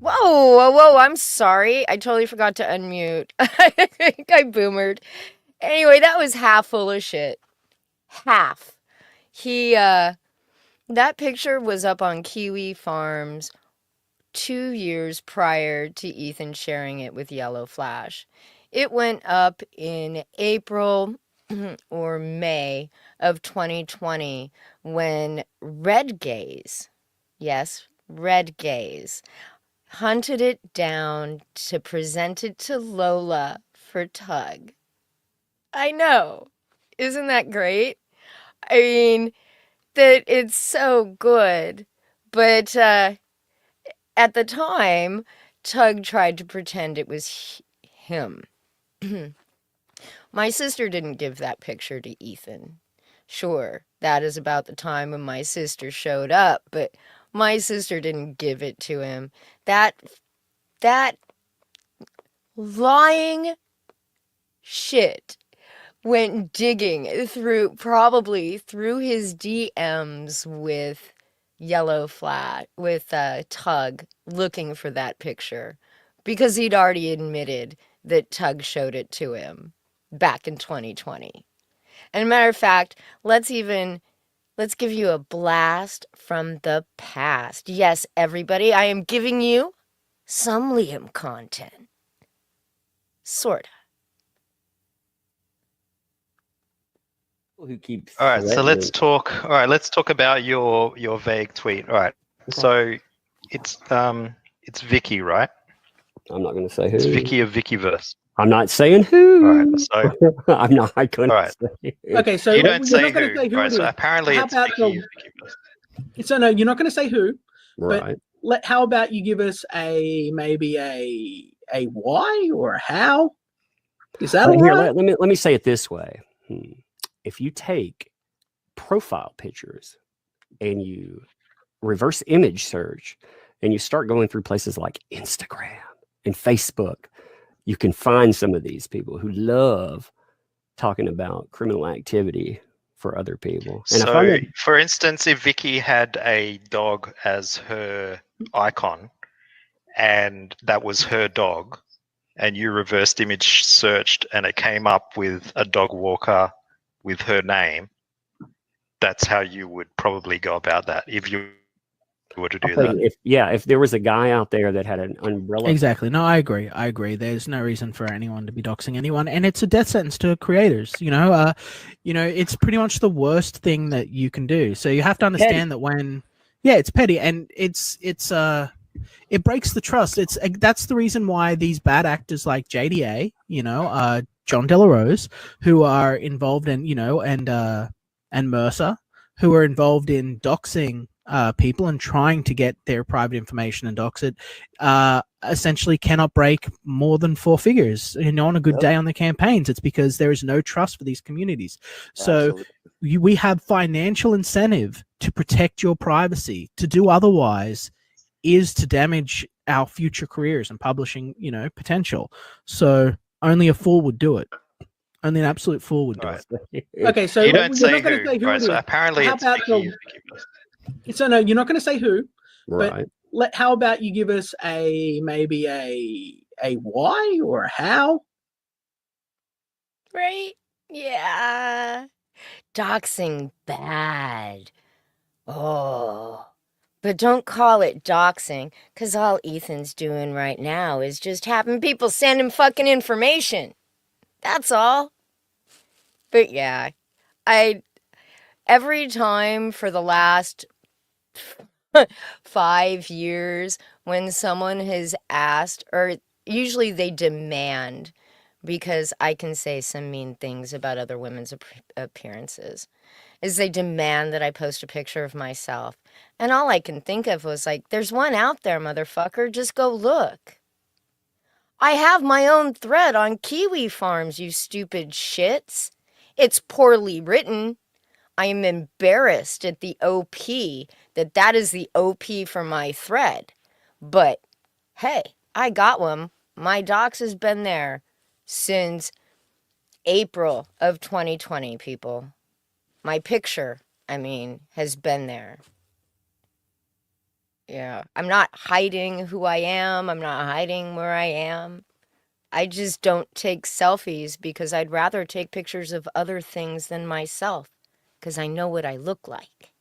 Speaker 1: Whoa, I'm sorry. I totally forgot to unmute. I think I boomered. Anyway, that was half full of shit. Half. That picture was up on Kiwi Farms 2 years prior to Ethan sharing it with YellowFlash. It went up in April or May of 2020 when Red Gaze, yes, Red Gaze, hunted it down to present it to Lola for Tug. I know. Isn't that great? I mean, that it's so good. But at the time, Tug tried to pretend it was him. My sister didn't give that picture to Ethan. Sure, that is about the time when my sister showed up, but my sister didn't give it to him. That lying shit went digging probably through his DMs with YellowFlash, with Tug, looking for that picture, because he'd already admitted that Tug showed it to him back in 2020. And matter of fact, let's give you a blast from the past. Yes, everybody, I am giving you some Liam content. Sorta.
Speaker 6: Who keeps
Speaker 7: All right, so let's
Speaker 6: threatening-
Speaker 7: talk. All right, let's talk about your vague tweet. All right, so it's Vicky, right?
Speaker 6: I'm not going to say who.
Speaker 7: It's Vicky of Vickyverse.
Speaker 6: I'm not saying who.
Speaker 7: All right, so
Speaker 6: I'm not going
Speaker 7: all
Speaker 6: to
Speaker 7: right.
Speaker 6: say who.
Speaker 8: Okay, so
Speaker 7: You don't
Speaker 8: you're
Speaker 7: say
Speaker 8: not going
Speaker 7: who.
Speaker 8: to say who
Speaker 7: Right,
Speaker 8: it
Speaker 7: so
Speaker 8: is.
Speaker 7: apparently
Speaker 8: How
Speaker 7: it's
Speaker 8: about
Speaker 7: Vicky of Vickyverse.
Speaker 8: So no, you're not going to say who.
Speaker 6: Right.
Speaker 8: How about you give us maybe a why or a how? Is that all
Speaker 6: Here,
Speaker 8: right?
Speaker 6: let me say it this way. If you take profile pictures and you reverse image search and you start going through places like Instagram and Facebook, you can find some of these people who love talking about criminal activity for other people. And
Speaker 7: So, for instance, if Vicky had a dog as her icon and that was her dog, and you reversed image searched and it came up with a dog walker with her name, that's how you would probably go about that if you were to do that.
Speaker 6: If there was a guy out there that had an umbrella.
Speaker 8: Exactly. No, I agree. There's no reason for anyone to be doxing anyone, and it's a death sentence to creators. It's pretty much the worst thing that you can do. So you have to understand that it's petty, and it breaks the trust. That's the reason why these bad actors like JDA, John Delarose, who are involved in, and Mercer, who are involved in doxing people and trying to get their private information and dox it, essentially cannot break more than 4 figures. On a good day on the campaigns, it's because there is no trust for these communities. So we have financial incentive to protect your privacy. To do otherwise is to damage our future careers and publishing, potential. So only a fool would do it. Only an absolute fool would do it. Okay, so
Speaker 7: you don't say who. Right,
Speaker 8: it
Speaker 7: so
Speaker 8: is.
Speaker 7: apparently
Speaker 8: How
Speaker 7: it's
Speaker 8: about
Speaker 7: Vicky of Vickyverse.
Speaker 8: So no, you're not going to say who.
Speaker 6: Right.
Speaker 8: But how about you give us maybe a why or a how?
Speaker 1: Right? Yeah. Doxing bad. Oh. But don't call it doxing, because all Ethan's doing right now is just having people send him fucking information. That's all. But yeah, every time for the last 5 years when someone has asked, or usually they demand, because I can say some mean things about other women's appearances, is they demand that I post a picture of myself. And all I can think of was like, there's one out there, motherfucker. Just go look. I have my own thread on Kiwi Farms, you stupid shits. It's poorly written. I am embarrassed at the OP that is the OP for my thread. But hey, I got one. My docs has been there since April of 2020, people. My picture, has been there. Yeah, I'm not hiding who I am. I'm not hiding where I am. I just don't take selfies because I'd rather take pictures of other things than myself because I know what I look like.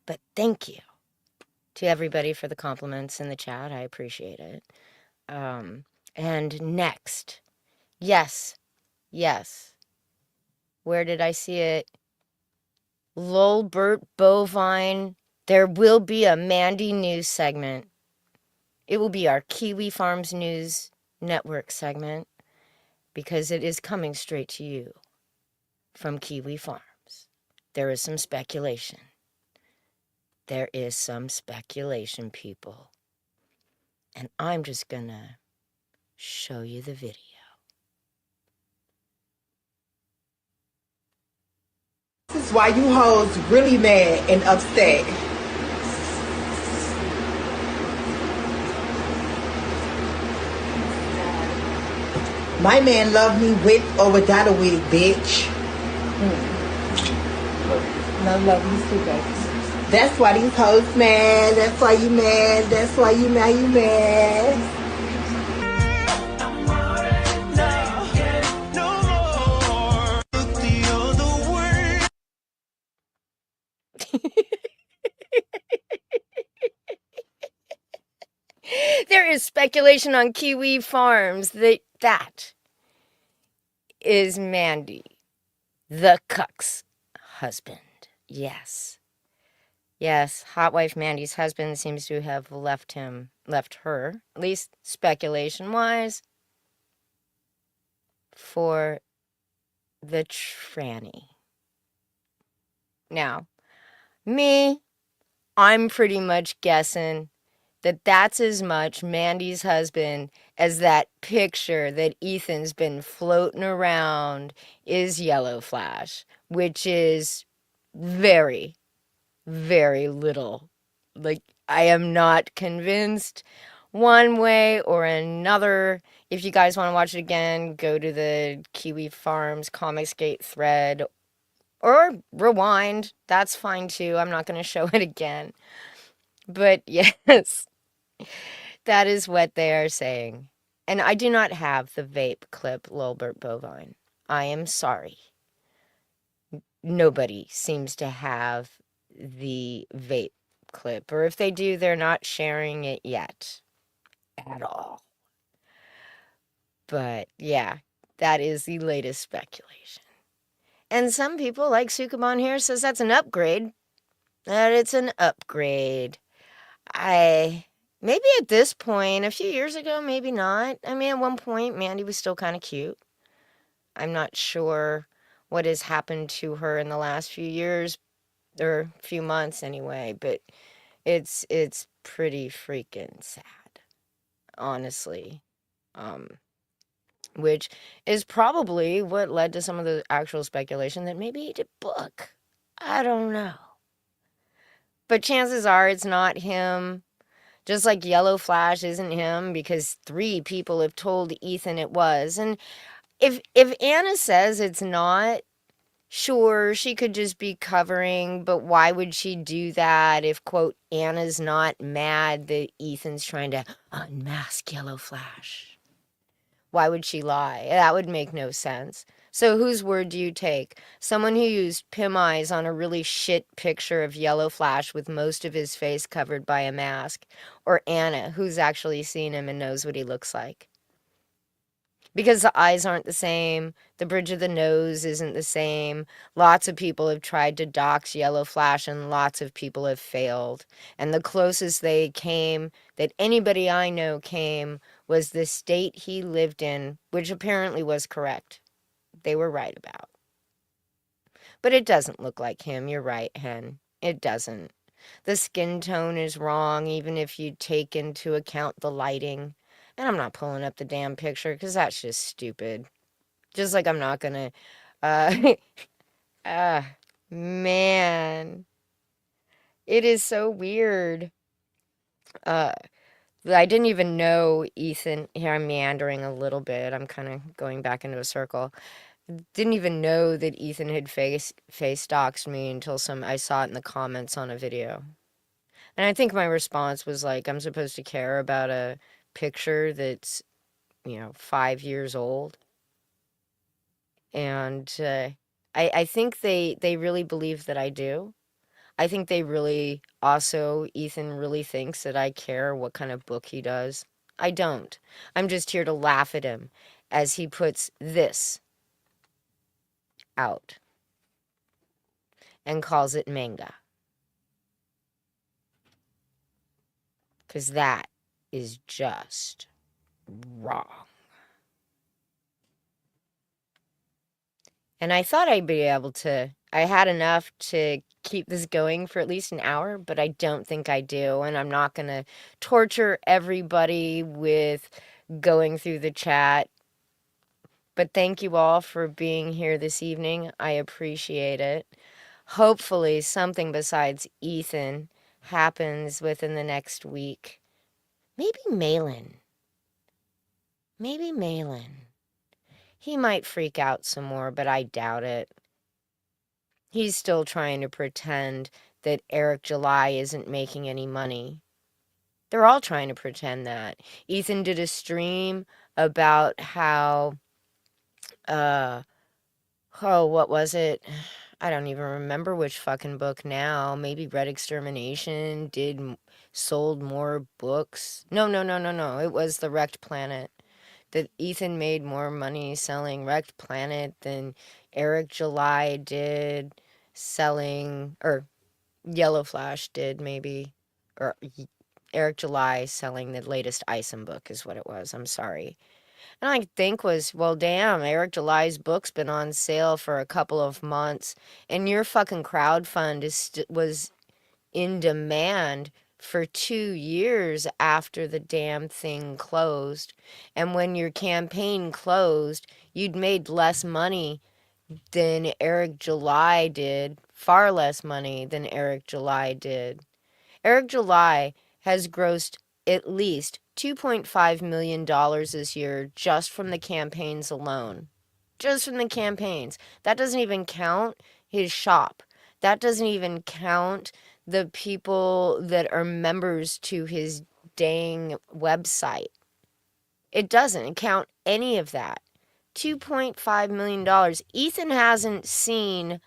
Speaker 1: But thank you to everybody for the compliments in the chat. I appreciate it. And next, yes. Where did I see it? Lolbert Bovine. There will be a Mandy News segment. It will be our Kiwi Farms News Network segment because it is coming straight to you from Kiwi Farms. There is some speculation. People. And I'm just gonna show you the video.
Speaker 9: This is why you hoes really mad and upset. My man love me with or without a wig, bitch. Love you too, baby. That's why these hoes mad. That's why you mad. That's why you mad.
Speaker 1: There is speculation on Kiwi Farms that is Mandy, the cuck's husband. Yes. Yes, hot wife Mandy's husband seems to have left her, at least speculation-wise, for the tranny. Now, I'm pretty much guessing that that's as much Mandy's husband as that picture that Ethan's been floating around is YellowFlash, which is very, very little. Like, I am not convinced one way or another. If you guys want to watch it again, go to the Kiwi Farms Comicsgate thread or rewind. That's fine too. I'm not going to show it again. But yes, that is what they are saying. And I do not have the vape clip Lilbert Bovine. I am sorry. Nobody seems to have the vape clip. Or if they do, they're not sharing it yet. At all. But yeah, that is the latest speculation. And some people, like Sukuban here, says that's an upgrade. That it's an upgrade. Maybe at this point, a few years ago, maybe not. I mean, at one point, Mandy was still kind of cute. I'm not sure what has happened to her in the last few years, or few months anyway, but it's pretty freaking sad, honestly. Which is probably what led to some of the actual speculation that maybe he did book. I don't know. But chances are it's not him. Just like YellowFlash isn't him, because 3 people have told Ethan it was. And if Anna says it's not, sure, she could just be covering, but why would she do that if, quote, Anna's not mad that Ethan's trying to unmask YellowFlash? Why would she lie? That would make no sense. So whose word do you take? Someone who used Pim Eyes on a really shit picture of YellowFlash with most of his face covered by a mask? Or Anna, who's actually seen him and knows what he looks like? Because the eyes aren't the same, the bridge of the nose isn't the same. Lots of people have tried to dox YellowFlash and lots of people have failed. And the closest they came, that anybody I know came, was the state he lived in, which apparently was correct. They were right about. But it doesn't look like him, you're right, Hen. It doesn't. The skin tone is wrong, even if you take into account the lighting. And I'm not pulling up the damn picture, because that's just stupid. Just like I'm not gonna, man. It is so weird. I didn't even know Ethan, here I'm meandering a little bit, I'm kind of going back into a circle. Didn't even know that Ethan had face doxed me until I saw it in the comments on a video. And I think my response was like, I'm supposed to care about a picture that's, 5 years old. And I think they really believe that I do. I think they really also, Ethan really thinks that I care what kind of book he does. I don't. I'm just here to laugh at him as he puts this out and calls it manga. Because that is just wrong. And I thought I'd be able to, I had enough to keep this going for at least an hour, but I don't think I do. And I'm not going to torture everybody with going through the chat. But thank you all for being here this evening. I appreciate it. Hopefully something besides Ethan happens within the next week. Maybe Malin. He might freak out some more, but I doubt it. He's still trying to pretend that Eric July isn't making any money. They're all trying to pretend that. Ethan did a stream about how, what was it? I don't even remember which fucking book now. Maybe Red Extermination did sold more books. No. It was the Wrecked Planet. That Ethan made more money selling Wrecked Planet than Eric July did selling, or YellowFlash did maybe, or Eric July selling the latest Isom book is what it was. I'm sorry. And I think was, well, damn, Eric July's book's been on sale for a couple of months, and your fucking crowdfund was in demand for 2 years after the damn thing closed. And when your campaign closed, you'd made less money than Eric July did, far less money than Eric July did. Eric July has grossed at least $2.5 million this year just from the campaigns alone. Just from the campaigns. That doesn't even count his shop. That doesn't even count the people that are members to his dang website. It doesn't count any of that. $2.5 million. Ethan hasn't seen...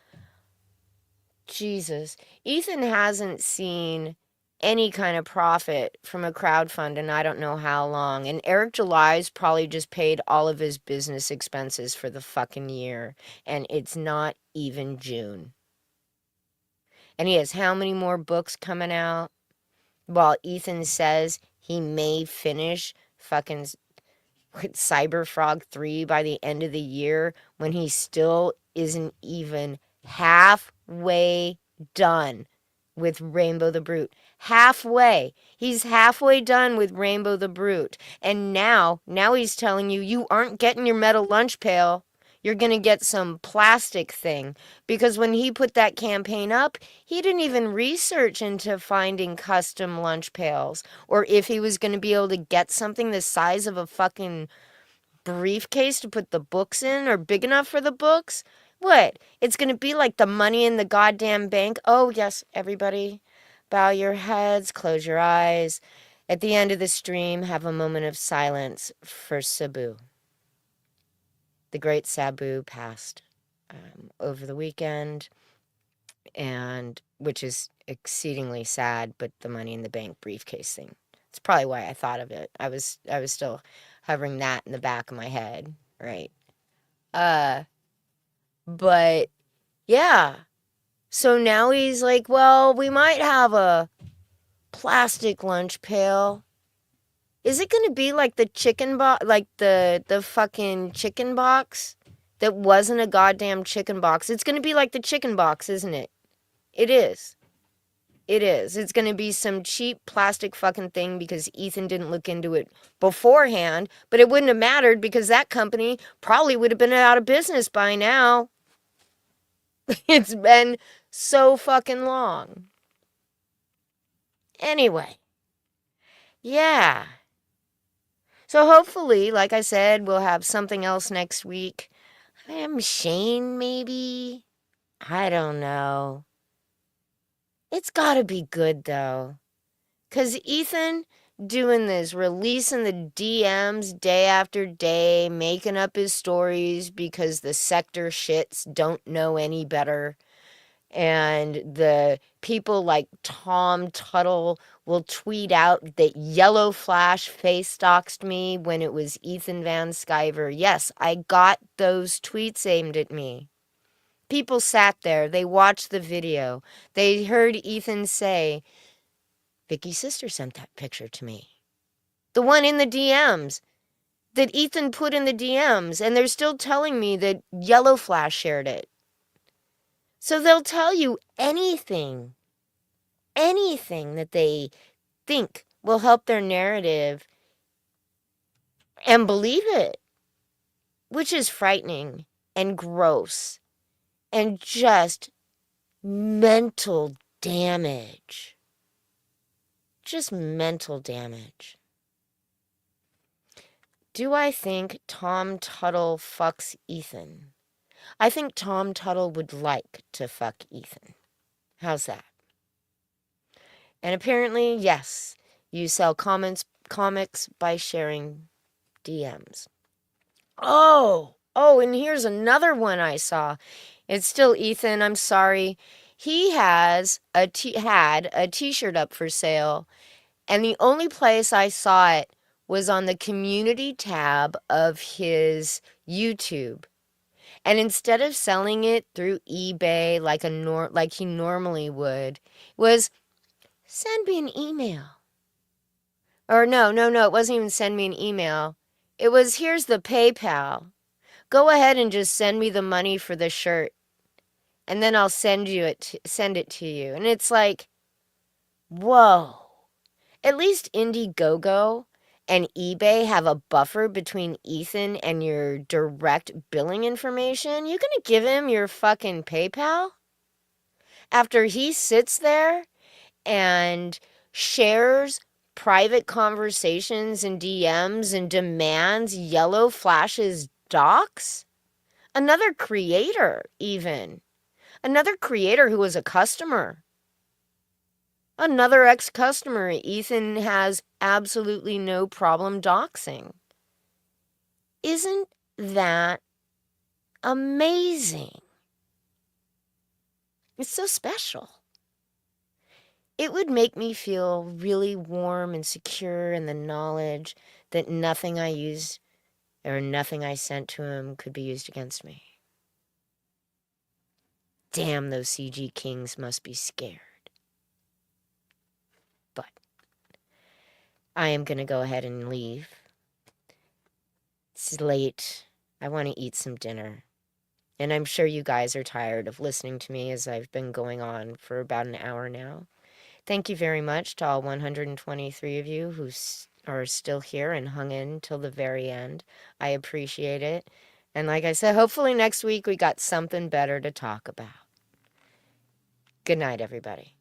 Speaker 1: Jesus. Ethan hasn't seen any kind of profit from a crowdfund in I don't know how long. And Eric July's probably just paid all of his business expenses for the fucking year. And it's not even June. And he has how many more books coming out? While Ethan says he may finish fucking Cyberfrog 3 by the end of the year, when he still isn't even halfway done with Rainbow the Brute. Halfway. He's halfway done with Rainbow the Brute. And now he's telling you, you aren't getting your metal lunch pail. You're going to get some plastic thing. Because when he put that campaign up, he didn't even research into finding custom lunch pails. Or if he was going to be able to get something the size of a fucking briefcase to put the books in, or big enough for the books. What? It's going to be like the money in the goddamn bank. Oh, yes, everybody. Bow your heads, close your eyes. At the end of the stream, have a moment of silence for Sabu. The great Sabu passed over the weekend, and which is exceedingly sad, but the money in the bank briefcase thing. It's probably why I thought of it. I was still hovering that in the back of my head, right? But yeah. So now he's like, well, we might have a plastic lunch pail. Is it going to be like the chicken box, like the fucking chicken box that wasn't a goddamn chicken box? It's going to be like the chicken box, isn't it? It is. It is. It's going to be some cheap plastic fucking thing because Ethan didn't look into it beforehand, but it wouldn't have mattered because that company probably would have been out of business by now. It's been so fucking long. Anyway. Yeah. So hopefully, like I said, we'll have something else next week. Shane, maybe? I don't know. It's gotta be good, though. 'Cause Ethan doing this, releasing the DMs day after day, making up his stories because the sector shits don't know any better. And the people like Tom Tuttle will tweet out that YellowFlash face doxed me when it was Ethan Van Sciver. Yes, I got those tweets aimed at me. People sat there. They watched the video. They heard Ethan say, Vicky's sister sent that picture to me. The one in the DMs that Ethan put in the DMs. And they're still telling me that YellowFlash shared it. So they'll tell you anything that they think will help their narrative and believe it, which is frightening and gross and just mental damage. Just mental damage. Do I think Tom Tuttle fucks Ethan? I think Tom Tuttle would like to fuck Ethan. How's that? And apparently, yes, you sell comics by sharing DMs. Oh, and here's another one I saw. It's still Ethan, I'm sorry. He had a t-shirt up for sale, And the only place I saw it was on the community tab of his YouTube. And instead of selling it through eBay like he normally would, was send me an email. Or no, it wasn't even send me an email. It was, here's the PayPal. Go ahead and just send me the money for the shirt. And then I'll send it to you. And it's like, whoa. At least Indiegogo and eBay have a buffer between Ethan and your direct billing information. You gonna give him your fucking PayPal? After he sits there and shares private conversations and DMs and demands YellowFlash's docs? Another creator, even. Another creator who was a customer. Another ex-customer Ethan has absolutely no problem doxing. Isn't that amazing? It's so special. It would make me feel really warm and secure in the knowledge that nothing I used or nothing I sent to him could be used against me. Damn, those CG kings must be scared. But I am going to go ahead and leave. It's late. I want to eat some dinner. And I'm sure you guys are tired of listening to me as I've been going on for about an hour now. Thank you very much to all 123 of you who are still here and hung in till the very end. I appreciate it. And like I said, hopefully next week we got something better to talk about. Good night, everybody.